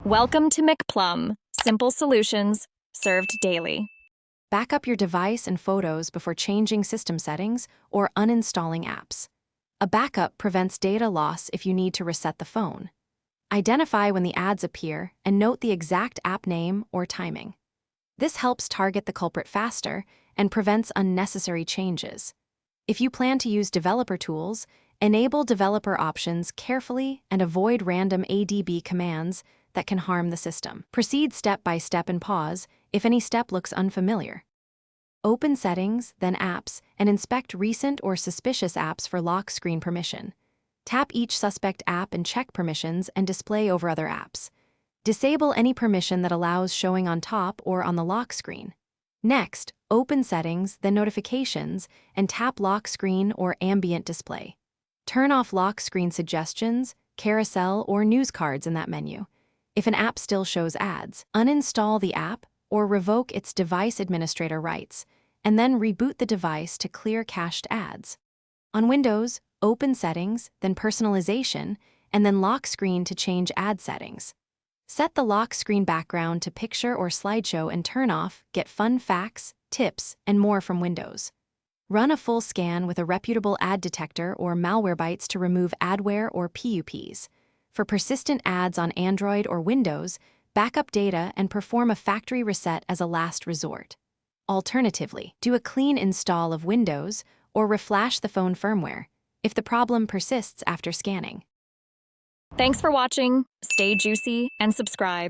Welcome to McPlum, simple solutions served daily. Back up your device and photos before changing system settings or uninstalling apps. A backup prevents data loss if you need to reset the phone. Identify when the ads appear and note the exact app name or timing. This helps target the culprit faster and prevents unnecessary changes. If you plan to use developer tools, enable developer options carefully and avoid random ADB commands that can harm the system. Proceed step by step and pause if any step looks unfamiliar. Open Settings, then Apps, and inspect recent or suspicious apps for lock screen permission. Tap each suspect app and check permissions and display over other apps. Disable any permission that allows showing on top or on the lock screen. Next, open Settings, then Notifications, and tap Lock Screen or Ambient Display. Turn off lock screen suggestions, carousel, or news cards in that menu. If an app still shows ads, uninstall the app or revoke its device administrator rights, and then reboot the device to clear cached ads. On Windows, open Settings, then Personalization, and then Lock Screen to change ad settings. Set the lock screen background to picture or slideshow and turn off Get fun facts, tips, and more from Windows. Run a full scan with a reputable ad detector or Malwarebytes to remove adware or PUPs. For persistent ads on Android or Windows, backup data and perform a factory reset as a last resort. Alternatively, do a clean install of Windows or reflash the phone firmware if the problem persists after scanning. Thanks for watching. Stay juicy and subscribe.